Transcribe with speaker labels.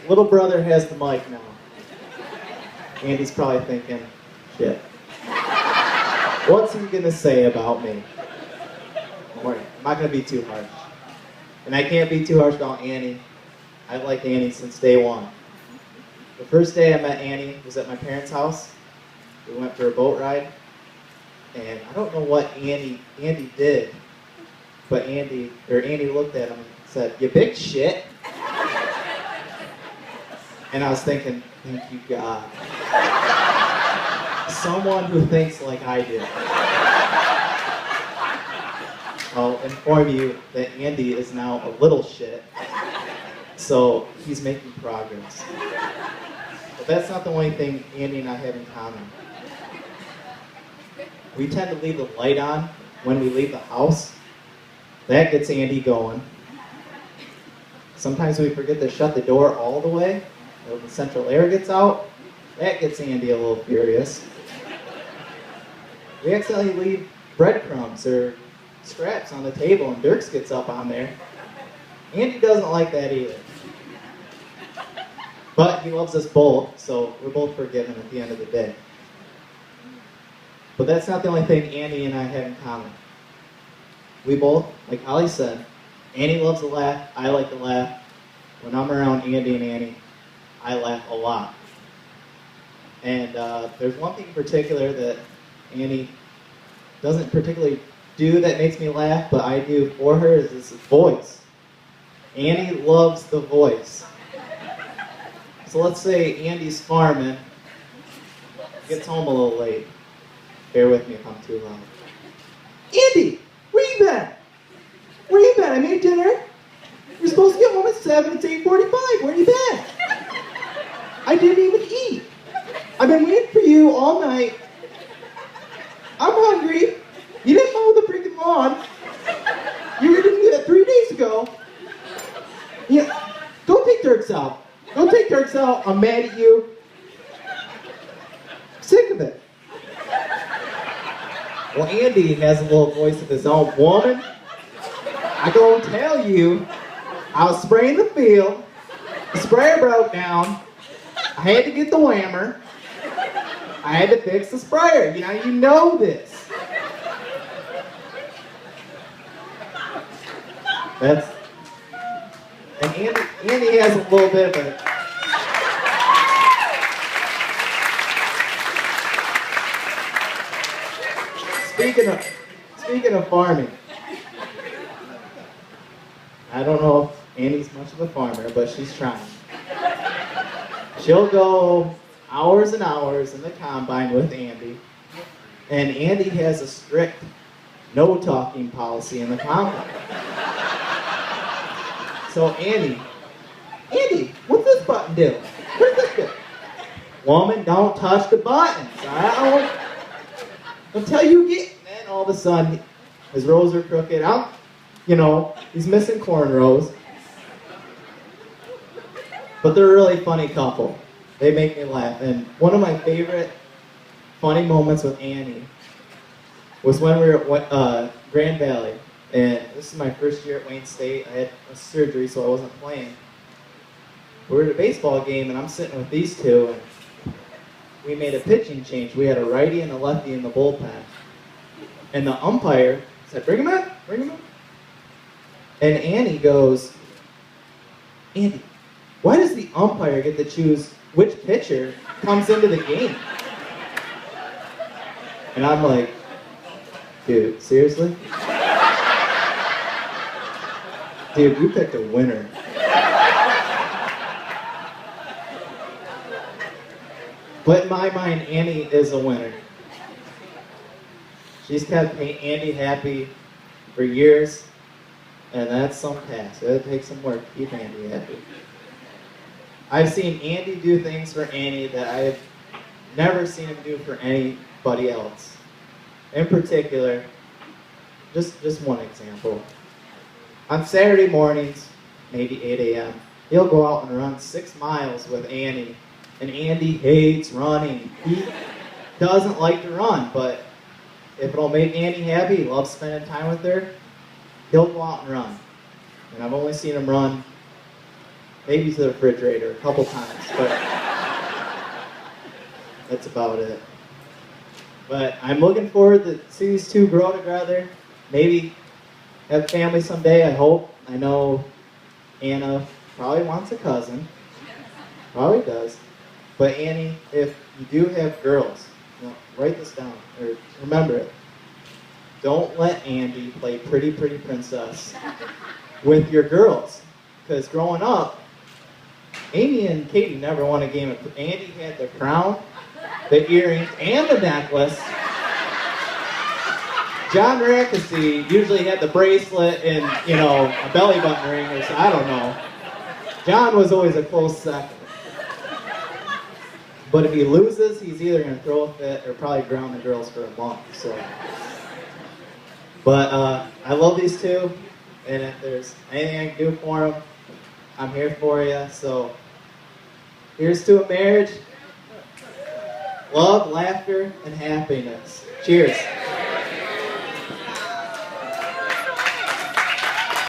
Speaker 1: Little brother has the mic now. Andy's probably thinking, shit. What's he gonna say about me? Don't worry, I'm not gonna be too harsh. And I can't be too harsh about Annie. I've liked Annie since day one. The first day I met Annie was at my parents' house. We went for a boat ride. And I don't know what Andy did, but Andy looked at him and said, "You big shit." And I was thinking, thank you, God. Someone who thinks like I do. I'll inform you that Andy is now a little shit, so he's making progress. But that's not the only thing Andy and I have in common. We tend to leave the light on when we leave the house. That gets Andy going. Sometimes we forget to shut the door all the way. When the central air gets out, that gets Andy a little furious. We accidentally leave breadcrumbs or scraps on the table and Dirks gets up on there. Andy doesn't like that either. But he loves us both, so we're both forgiven at the end of the day. But that's not the only thing Annie and I have in common. We both, like Holly said, Annie loves to laugh, I like to laugh. When I'm around Andy and Annie, I laugh a lot. And there's one thing in particular that Annie doesn't particularly do that makes me laugh, but I do for her, is this voice. Annie loves the voice. So let's say Andy's farming, gets home a little late. Bear with me if I'm too loud. Andy, where you been? Where you been? I made dinner. You're supposed to get home at 7. It's 8:45. Where you been? I didn't even eat. I've been waiting for you all night. I'm hungry. You didn't mow the freaking lawn. You were going to do that 3 days ago. Yeah, go take Dirks out. Go take Dirks out. I'm mad at you. Sick of it. Well, Andy has a little voice of his own. Woman, I gonna tell you, I was spraying the field, the sprayer broke down, I had to get the whammer, I had to fix the sprayer. You know this. And Andy has a little bit of a, Speaking of farming, I don't know if Annie's much of a farmer, but she's trying. She'll go hours and hours in the combine with Andy, and Andy has a strict no-talking policy in the combine. So Andy, what's this button do? What does this do? Woman, don't touch the buttons, all right? Until you get, and then all of a sudden, his rows are crooked. He's missing cornrows. But they're a really funny couple. They make me laugh. And one of my favorite funny moments with Annie was when we were at Grand Valley. And this is my first year at Wayne State. I had a surgery, so I wasn't playing. We were at a baseball game, and I'm sitting with these two, and we made a pitching change. We had a righty and a lefty in the bullpen. And the umpire said, bring him in. And Annie goes, Andy, why does the umpire get to choose which pitcher comes into the game? And I'm like, dude, seriously? Dude, you picked a winner. But in my mind, Annie is a winner. She's kept Andy happy for years, and that's some task. It'll take some work to keep Andy happy. I've seen Andy do things for Annie that I've never seen him do for anybody else. In particular, just one example. On Saturday mornings, maybe 8 a.m., he'll go out and run 6 miles with Annie. And Andy hates running. He doesn't like to run, but if it'll make Andy happy, he loves spending time with her, he'll go out and run. And I've only seen him run maybe to the refrigerator a couple times, but that's about it. But I'm looking forward to see these two grow together. Maybe have family someday, I hope. I know Anna probably wants a cousin. Probably does. But Annie, if you do have girls, write this down, or remember it. Don't let Andy play pretty princess with your girls. Because growing up, Amy and Katie never won a game of Andy had the crown, the earrings, and the necklace. John Rackesee usually had the bracelet and, a belly button ring or so, I don't know. John was always a close second. But if he loses, he's either going to throw a fit or probably ground the girls for a month. So, but I love these two, and if there's anything I can do for them, I'm here for you. So, here's to a marriage. Love, laughter, and happiness. Cheers.